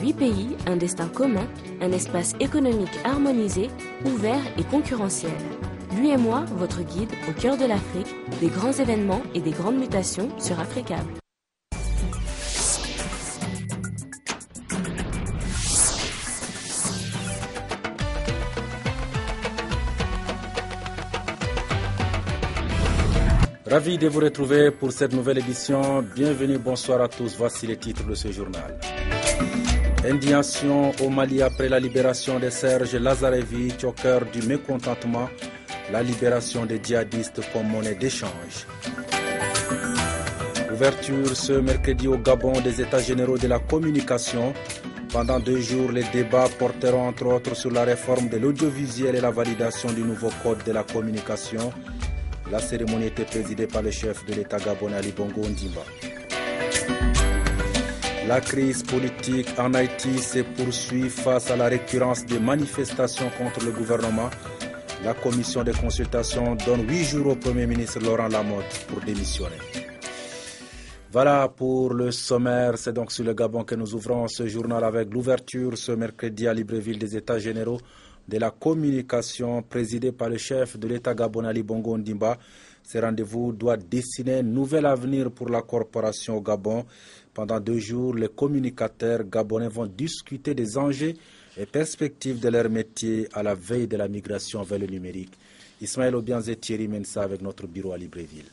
8 pays, un destin commun, un espace économique harmonisé, ouvert et concurrentiel. Lui et moi, votre guide au cœur de l'Afrique, des grands événements et des grandes mutations sur Africable. Ravi de vous retrouver pour cette nouvelle édition. Bienvenue, bonsoir à tous. Voici les titres de ce journal. Indignation au Mali après la libération de Serge Lazarevic au cœur du mécontentement. La libération des djihadistes comme monnaie d'échange. Ouverture ce mercredi au Gabon des États généraux de la communication. Pendant 2 jours, les débats porteront entre autres sur la réforme de l'audiovisuel et la validation du nouveau code de la communication. La cérémonie était présidée par le chef de l'État gabonais Ali Bongo Ondimba. La crise politique en Haïti se poursuit face à la récurrence des manifestations contre le gouvernement. La commission de consultation donne 8 jours au Premier ministre Laurent Lamotte pour démissionner. Voilà pour le sommaire. C'est donc sur le Gabon que nous ouvrons ce journal avec l'ouverture ce mercredi à Libreville des États généraux de la communication présidée par le chef de l'État gabonais Ali Bongo Ondimba. Ce rendez-vous doit dessiner un nouvel avenir pour la corporation au Gabon. Pendant 2 jours, les communicateurs gabonais vont discuter des enjeux et perspectives de leur métier à la veille de la migration vers le numérique. Ismaël Obianze et Thierry Mensa avec notre bureau à Libreville.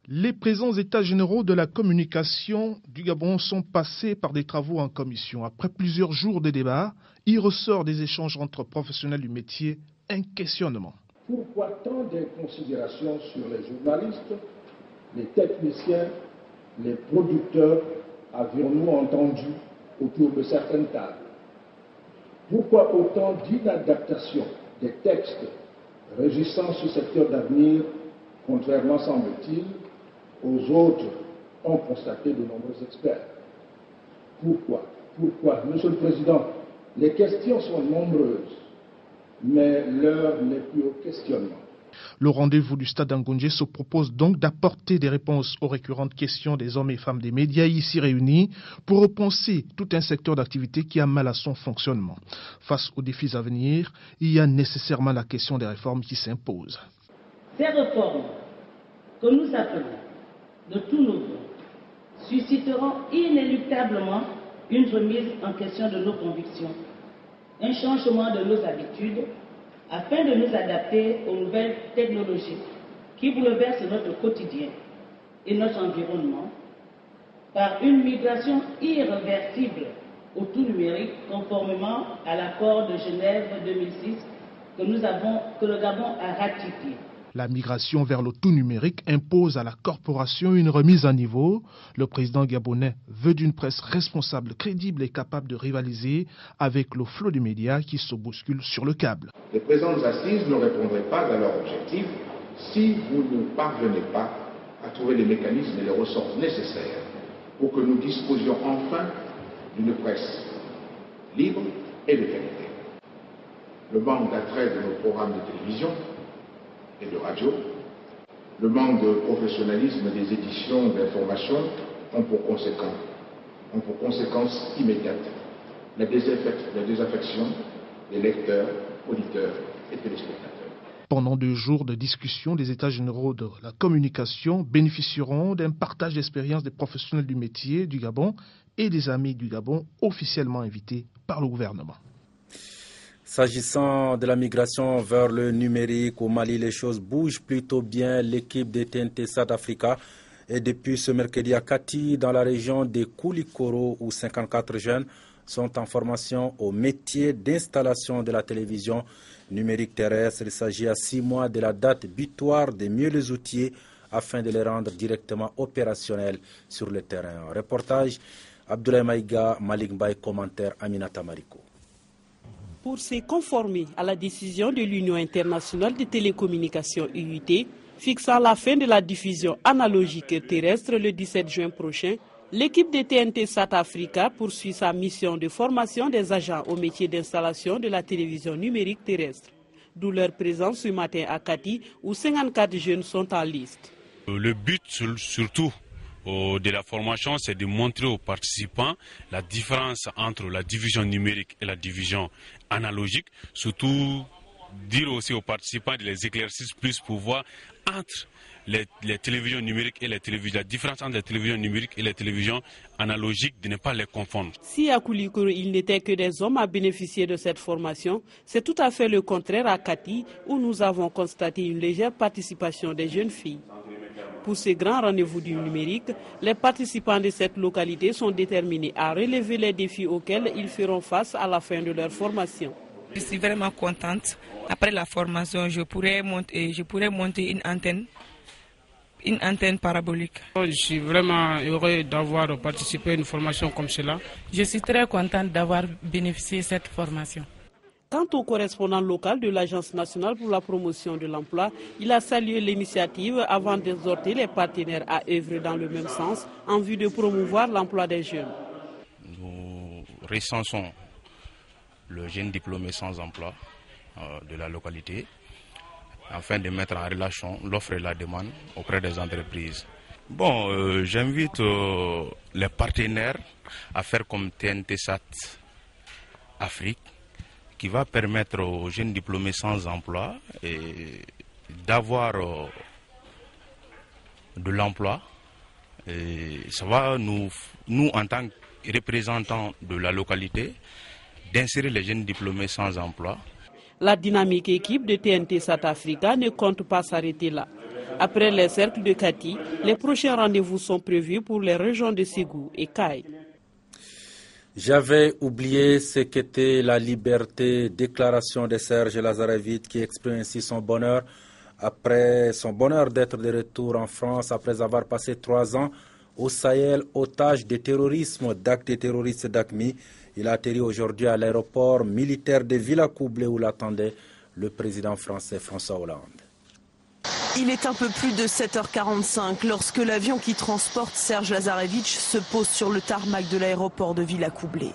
Les présents états généraux de la communication du Gabon sont passés par des travaux en commission. Après plusieurs jours de débats, il ressort des échanges entre professionnels du métier un questionnement. Pourquoi tant de considérations sur les journalistes, les techniciens, les producteurs avions-nous entendu autour de certaines tables? Pourquoi autant d'inadaptation des textes régissant ce secteur d'avenir, contrairement, semble-t-il, aux autres ont constaté de nombreux experts? Pourquoi? Monsieur le Président, les questions sont nombreuses, mais l'heure n'est plus au questionnement. Le rendez-vous du Stade Ngondje se propose donc d'apporter des réponses aux récurrentes questions des hommes et femmes des médias ici réunis pour repenser tout un secteur d'activité qui a mal à son fonctionnement. Face aux défis à venir, il y a nécessairement la question des réformes qui s'imposent. Ces réformes, que nous appelons de tout nouveau, susciteront inéluctablement une remise en question de nos convictions, un changement de nos habitudes, afin de nous adapter aux nouvelles technologies qui bouleversent notre quotidien et notre environnement, par une migration irréversible au tout numérique, conformément à l'accord de Genève 2006 que le Gabon a ratifié. La migration vers le tout numérique impose à la corporation une remise à niveau. Le président gabonais veut d'une presse responsable, crédible et capable de rivaliser avec le flot des médias qui se bousculent sur le câble. Les présentes assises ne répondraient pas à leur objectif si vous ne parvenez pas à trouver les mécanismes et les ressources nécessaires pour que nous disposions enfin d'une presse libre et de qualité. Le manque d'attrait de nos programmes de télévision et de radio, le manque de professionnalisme des éditions d'information ont pour conséquence immédiate la désaffection des lecteurs, auditeurs et téléspectateurs. Pendant 2 jours de discussion, les États généraux de la communication bénéficieront d'un partage d'expérience des professionnels du métier du Gabon et des amis du Gabon officiellement invités par le gouvernement. S'agissant de la migration vers le numérique au Mali, les choses bougent plutôt bien. L'équipe de TNT South Africa est depuis ce mercredi à Kati, dans la région de Koulikoro, où 54 jeunes sont en formation au métier d'installation de la télévision numérique terrestre. Il s'agit à 6 mois de la date butoir de mieux les outiller afin de les rendre directement opérationnels sur le terrain. Reportage Abdoulaye Maïga, Malik Mbaye, commentaire Aminata Mariko. Pour se conformer à la décision de l'Union internationale des télécommunications UIT, fixant la fin de la diffusion analogique terrestre le 17 juin prochain, l'équipe de TNT South Africa poursuit sa mission de formation des agents au métier d'installation de la télévision numérique terrestre. D'où leur présence ce matin à Kati, où 54 jeunes sont en liste. Le but surtout, de la formation, c'est de montrer aux participants la différence entre la division numérique et la division analogique. Surtout, dire aussi aux participants de les éclaircir plus pour voir entre les télévisions numériques et les télévisions, la différence entre les télévisions numériques et les télévisions analogiques, de ne pas les confondre. Si à Koulikoro, il n'était que des hommes à bénéficier de cette formation, c'est tout à fait le contraire à Kati, où nous avons constaté une légère participation des jeunes filles. Pour ces grands rendez-vous du numérique, les participants de cette localité sont déterminés à relever les défis auxquels ils feront face à la fin de leur formation. Je suis vraiment contente. Après la formation, je pourrais monter une antenne parabolique. Je suis vraiment heureux d'avoir participé à une formation comme cela. Je suis très contente d'avoir bénéficié de cette formation. Quant au correspondant local de l'Agence nationale pour la promotion de l'emploi, il a salué l'initiative avant d'exhorter les partenaires à œuvrer dans le même sens en vue de promouvoir l'emploi des jeunes. Nous recensons le jeune diplômé sans emploi de la localité afin de mettre en relation l'offre et la demande auprès des entreprises. Bon, j'invite les partenaires à faire comme TNT-SAT Afrique, qui va permettre aux jeunes diplômés sans emploi d'avoir de l'emploi. Ça va nous en tant que représentants de la localité, d'insérer les jeunes diplômés sans emploi. La dynamique équipe de TNT South Africa ne compte pas s'arrêter là. Après les cercles de Kati, les prochains rendez-vous sont prévus pour les régions de Ségou et Kaï. J'avais oublié ce qu'était la liberté, déclaration de Serge Lazarevitch qui exprime ainsi son bonheur d'être de retour en France après avoir passé 3 ans au Sahel, otage de terrorisme, d'actes terroristes d'AQMI. Il a atterri aujourd'hui à l'aéroport militaire de Villacoublay où l'attendait le président français François Hollande. Il est un peu plus de 7h45 lorsque l'avion qui transporte Serge Lazarevitch se pose sur le tarmac de l'aéroport de Villacoublay.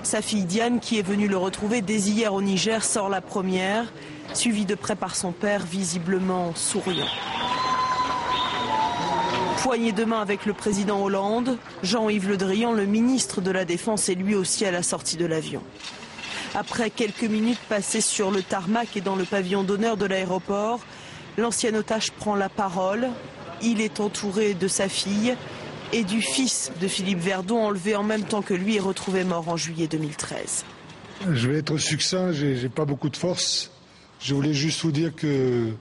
Sa fille Diane, qui est venue le retrouver dès hier au Niger, sort la première, suivie de près par son père, visiblement souriant. Poignée de main avec le président Hollande, Jean-Yves Le Drian, le ministre de la Défense, est lui aussi à la sortie de l'avion. Après quelques minutes passées sur le tarmac et dans le pavillon d'honneur de l'aéroport, l'ancien otage prend la parole. Il est entouré de sa fille et du fils de Philippe Verdon, enlevé en même temps que lui et retrouvé mort en juillet 2013. Je vais être succinct, j'ai pas beaucoup de force. Je voulais juste vous dire que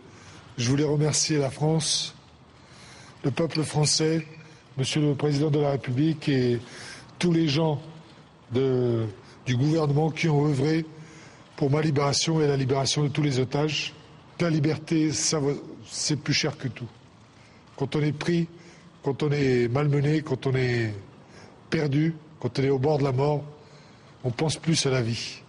je voulais remercier la France, le peuple français, Monsieur le Président de la République et tous les gens du gouvernement qui ont œuvré pour ma libération et la libération de tous les otages. La liberté, c'est plus cher que tout. Quand on est pris, quand on est malmené, quand on est perdu, quand on est au bord de la mort, on pense plus à la vie.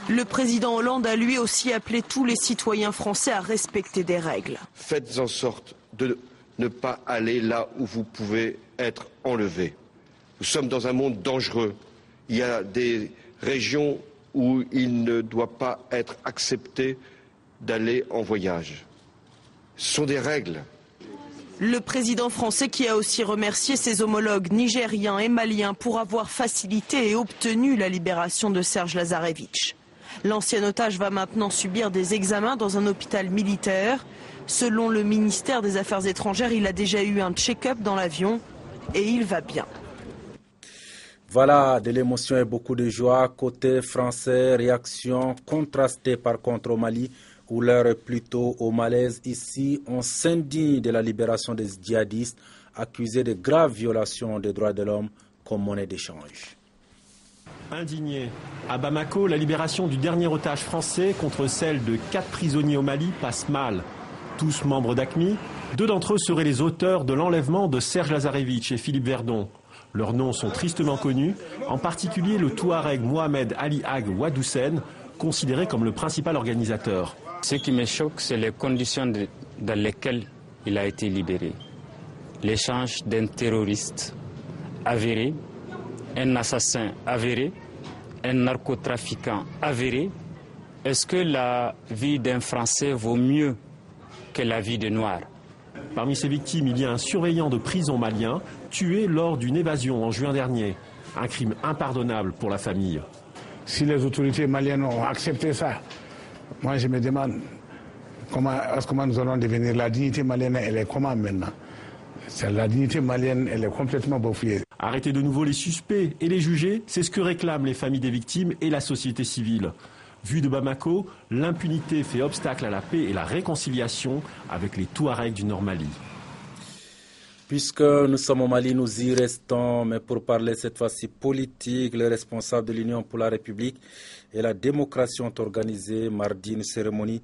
Le président Hollande a lui aussi appelé tous les citoyens français à respecter des règles. Faites en sorte de ne pas aller là où vous pouvez être enlevé. Nous sommes dans un monde dangereux. Il y a des régions où il ne doit pas être accepté d'aller en voyage. Ce sont des règles. Le président français qui a aussi remercié ses homologues nigériens et maliens pour avoir facilité et obtenu la libération de Serge Lazarevitch. L'ancien otage va maintenant subir des examens dans un hôpital militaire. Selon le ministère des Affaires étrangères, il a déjà eu un check-up dans l'avion et il va bien. Voilà, de l'émotion et beaucoup de joie. Côté français, réaction contrastée par contre au Mali, où l'heure est plutôt au malaise. Ici, on s'indigne de la libération des djihadistes accusés de graves violations des droits de l'homme comme monnaie d'échange. Indigné. À Bamako, la libération du dernier otage français contre celle de 4 prisonniers au Mali passe mal. Tous membres d'AQMI, 2 d'entre eux seraient les auteurs de l'enlèvement de Serge Lazarevitch et Philippe Verdon. Leurs noms sont tristement connus, en particulier le Touareg Mohamed Ali Ag Wadoussen, considéré comme le principal organisateur. Ce qui me choque, c'est les conditions dans lesquelles il a été libéré. L'échange d'un terroriste avéré, un assassin avéré, un narcotrafiquant avéré. Est-ce que la vie d'un Français vaut mieux que la vie de Noirs? Parmi ces victimes, il y a un surveillant de prison malien tué lors d'une évasion en juin dernier. Un crime impardonnable pour la famille. Si les autorités maliennes ont accepté ça, moi je me demande comment nous allons devenir. La dignité malienne, elle est comment maintenant? La dignité malienne, elle est complètement bafouée. Arrêter de nouveau les suspects et les juger, c'est ce que réclament les familles des victimes et la société civile. Vu de Bamako, l'impunité fait obstacle à la paix et la réconciliation avec les Touaregs du Nord Mali. Puisque nous sommes au Mali, nous y restons, mais pour parler cette fois-ci politique, les responsables de l'Union pour la République et la démocratie ont organisé mardi une cérémonie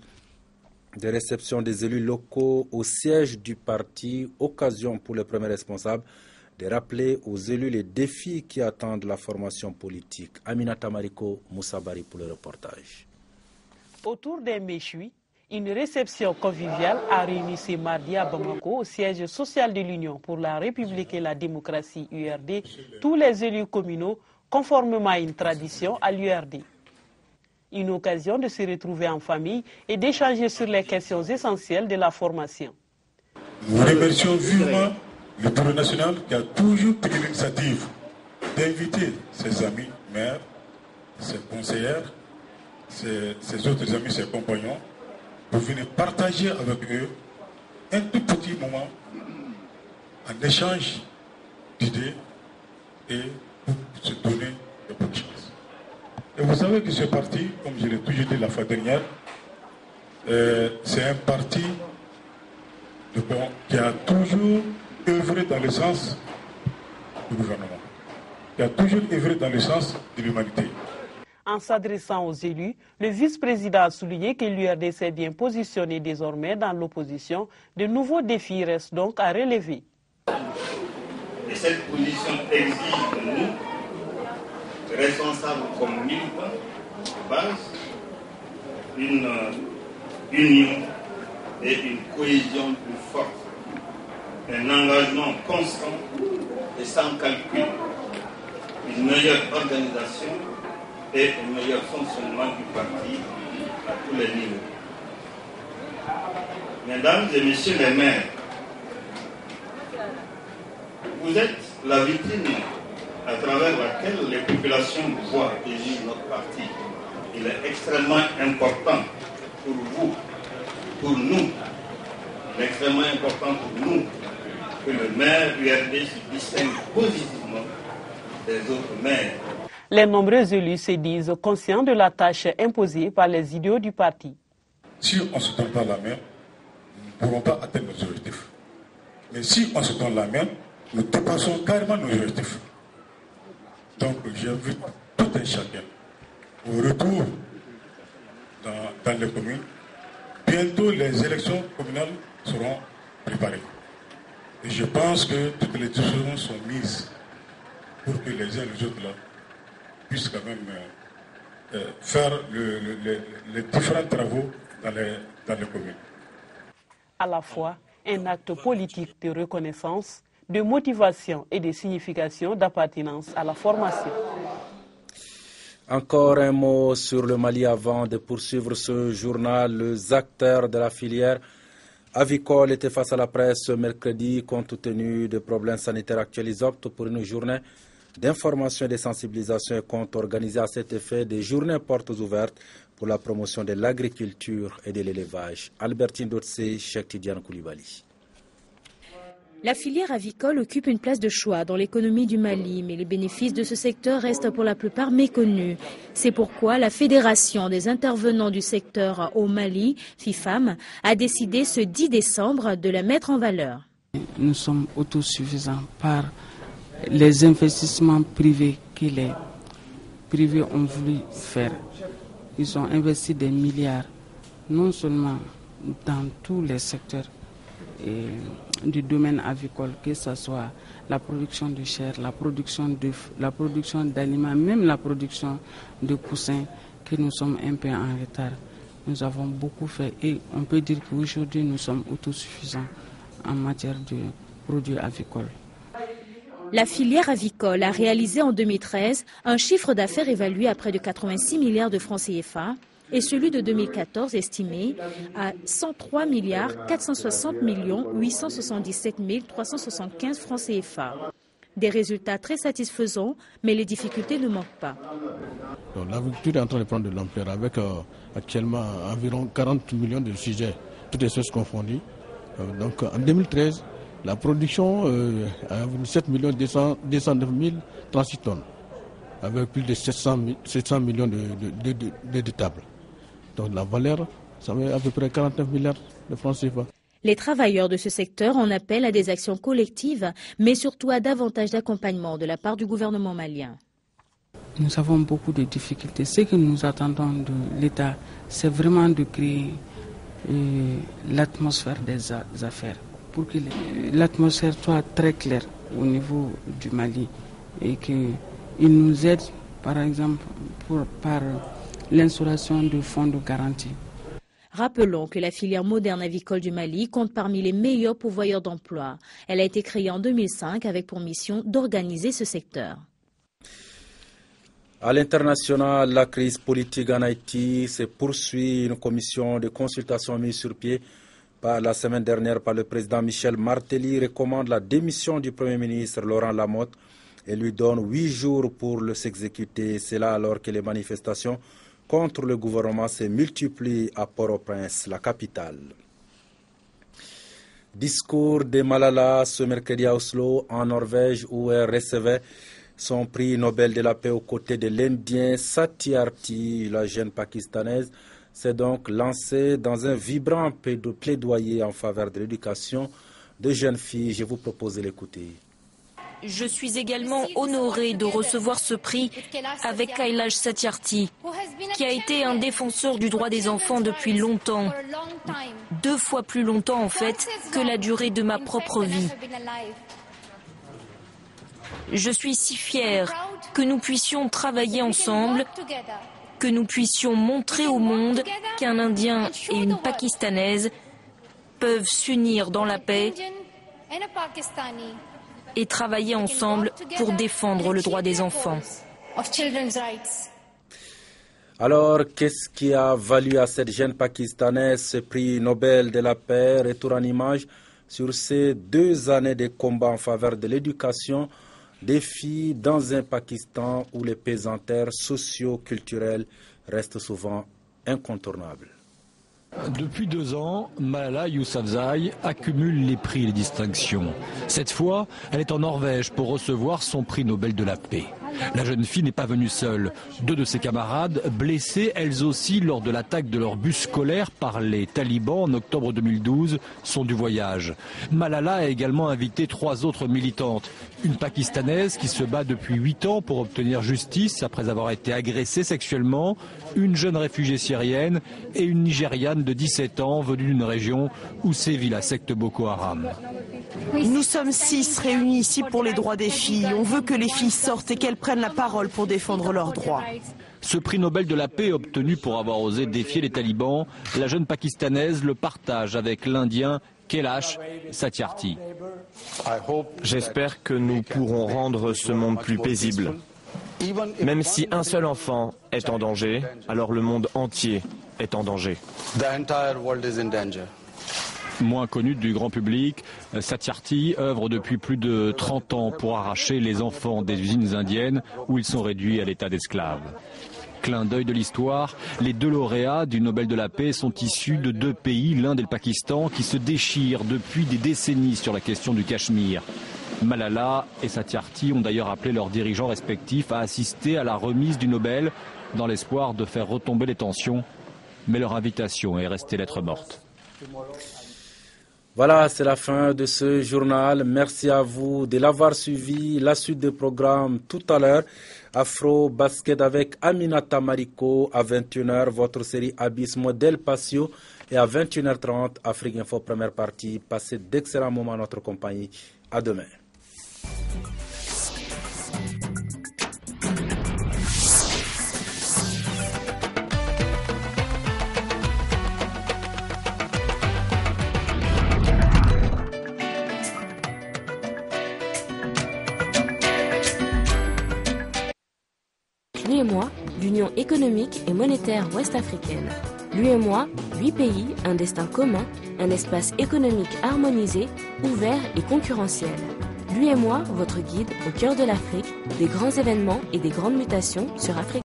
de réception des élus locaux au siège du parti, occasion pour les premiers responsables de rappeler aux élus les défis qui attendent la formation politique. Aminata Mariko, Moussabari pour le reportage. Autour des méchouis, une réception conviviale a réuni ce mardi à Bamako au siège social de l'Union pour la République et la démocratie URD, tous les élus communaux conformément à une tradition à l'URD. Une occasion de se retrouver en famille et d'échanger sur les questions essentielles de la formation. Nous remercions vivement le Bureau national qui a toujours pris l'initiative d'inviter ses amis maires, ses conseillères, ses autres amis, ses compagnons, pour venir partager avec eux un tout petit moment en échange d'idées et pour se donner de bonnes chances. Et vous savez que ce parti, comme je l'ai toujours dit la fois dernière, c'est un parti qui a toujours œuvré dans le sens du gouvernement, qui a toujours œuvré dans le sens de l'humanité. En s'adressant aux élus, le vice-président a souligné que l'URD s'est bien positionné désormais dans l'opposition. De nouveaux défis restent donc à relever. Et cette position exige de nous, responsables comme militants, de base, une union et une cohésion plus forte, un engagement constant et sans calcul, une meilleure organisation et un meilleur fonctionnement du parti à tous les niveaux. Mesdames et messieurs les maires, vous êtes la vitrine à travers laquelle les populations voient et vivent notre parti. Il est extrêmement important pour vous, pour nous, il est extrêmement important pour nous que le maire URD se distingue positivement des autres maires. Les nombreux élus se disent conscients de la tâche imposée par les idéaux du parti. Si on ne se donne pas la main, nous ne pourrons pas atteindre nos objectifs. Mais si on se donne la main, nous dépassons carrément nos objectifs. Donc j'invite tout un chacun au retour dans les communes. Bientôt les élections communales seront préparées. Et je pense que toutes les décisions sont mises pour que les uns et les autres là puissent quand même faire les différents travaux dans les communes. À la fois un acte politique de reconnaissance, de motivation et de signification d'appartenance à la formation. Encore un mot sur le Mali avant de poursuivre ce journal. Les acteurs de la filière avicole étaient face à la presse ce mercredi compte tenu des problèmes sanitaires actuels. Ils optent pour une journée d'information et de sensibilisation et comptent organiser à cet effet des journées portes ouvertes pour la promotion de l'agriculture et de l'élevage. Albertine Dotse, Cheikh Tidiane Koulibaly. La filière avicole occupe une place de choix dans l'économie du Mali, mais les bénéfices de ce secteur restent pour la plupart méconnus. C'est pourquoi la Fédération des intervenants du secteur au Mali, FIFAM, a décidé ce 10 décembre de la mettre en valeur. Nous sommes autosuffisants par les investissements privés que les privés ont voulu faire. Ils ont investi des milliards, non seulement dans tous les secteurs du domaine avicole, que ce soit la production de chair, la production d'œufs, la production d'aliments, même la production de poussins, que nous sommes un peu en retard. Nous avons beaucoup fait et on peut dire qu'aujourd'hui nous sommes autosuffisants en matière de produits avicoles. La filière avicole a réalisé en 2013 un chiffre d'affaires évalué à près de 86 milliards de francs CFA, et celui de 2014 estimé à 103 460 877 375 francs CFA. Des résultats très satisfaisants, mais les difficultés ne manquent pas. L'agriculture est en train de prendre de l'ampleur avec actuellement environ 40 millions de sujets, toutes les choses confondues. Donc en 2013, la production a 7 209 000 36 tonnes, avec plus de 700 millions de tables. Donc la valeur, ça met à peu près 49 milliards de francs CFA. Les travailleurs de ce secteur en appellent à des actions collectives, mais surtout à davantage d'accompagnement de la part du gouvernement malien. Nous avons beaucoup de difficultés. Ce que nous attendons de l'État, c'est vraiment de créer l'atmosphère des affaires, pour que l'atmosphère soit très claire au niveau du Mali et qu'il nous aide, par exemple, par l'instauration de fonds de garantie. Rappelons que la filière moderne avicole du Mali compte parmi les meilleurs pourvoyeurs d'emplois. Elle a été créée en 2005 avec pour mission d'organiser ce secteur. À l'international, la crise politique en Haïti se poursuit. Une commission de consultation mise sur pied la semaine dernière par le président Michel Martelly recommande la démission du Premier ministre Laurent Lamotte et lui donne 8 jours pour le s'exécuter. C'est là alors que les manifestations contre le gouvernement se multiplient à Port-au-Prince, la capitale. Discours de Malala ce mercredi à Oslo, en Norvège, où elle recevait son prix Nobel de la paix aux côtés de l'Indien Satyarthi, la jeune pakistanaise, s'est donc lancée dans un vibrant plaidoyer en faveur de l'éducation de jeunes filles. Je vous propose de l'écouter. Je suis également honorée de recevoir ce prix avec Kailash Satyarthi, qui a été un défenseur du droit des enfants depuis longtemps, 2 fois plus longtemps en fait que la durée de ma propre vie. Je suis si fière que nous puissions travailler ensemble, que nous puissions montrer au monde qu'un Indien et une Pakistanaise peuvent s'unir dans la paix et travailler ensemble pour défendre le droit des enfants. Alors, qu'est-ce qui a valu à cette jeune Pakistanaise ce prix Nobel de la paix? Retour en image sur ces 2 années de combat en faveur de l'éducation des filles dans un Pakistan où les pesanteurs socio-culturels restent souvent incontournables. Depuis 2 ans, Malala Yousafzai accumule les prix et les distinctions. Cette fois, elle est en Norvège pour recevoir son prix Nobel de la paix. La jeune fille n'est pas venue seule. 2 de ses camarades, blessées elles aussi lors de l'attaque de leur bus scolaire par les talibans en octobre 2012, sont du voyage. Malala a également invité 3 autres militantes. Une Pakistanaise qui se bat depuis 8 ans pour obtenir justice après avoir été agressée sexuellement, une jeune réfugiée syrienne et une Nigériane de 17 ans venue d'une région où sévit la secte Boko Haram. Nous sommes 6 réunis ici pour les droits des filles. On veut que les filles sortent et qu'elles prennent la parole pour défendre leurs droits. Ce prix Nobel de la paix obtenu pour avoir osé défier les talibans, la jeune Pakistanaise le partage avec l'Indien Kailash Satyarthi. J'espère que nous pourrons rendre ce monde plus paisible. Même si un seul enfant est en danger, alors le monde entier est en danger. Moins connu du grand public, Satyarthi œuvre depuis plus de 30 ans pour arracher les enfants des usines indiennes où ils sont réduits à l'état d'esclaves. Clin d'œil de l'histoire, les 2 lauréats du Nobel de la paix sont issus de 2 pays, l'Inde et le Pakistan, qui se déchirent depuis des décennies sur la question du Cachemire. Malala et Satyarthi ont d'ailleurs appelé leurs dirigeants respectifs à assister à la remise du Nobel dans l'espoir de faire retomber les tensions. Mais leur invitation est restée lettre morte. Voilà, c'est la fin de ce journal. Merci à vous de l'avoir suivi. La suite des programmes tout à l'heure. Afro Basket avec Aminata Mariko à 21h. Votre série Abyss Modèle Patio. Et à 21h30, Afrique Info première partie. Passez d'excellents moments à notre compagnie. À demain. l'UEMOA, l'Union économique et monétaire ouest-africaine. L'UEMOA, 8 pays, un destin commun, un espace économique harmonisé, ouvert et concurrentiel. L'UEMOA, votre guide au cœur de l'Afrique, des grands événements et des grandes mutations sur Afrique.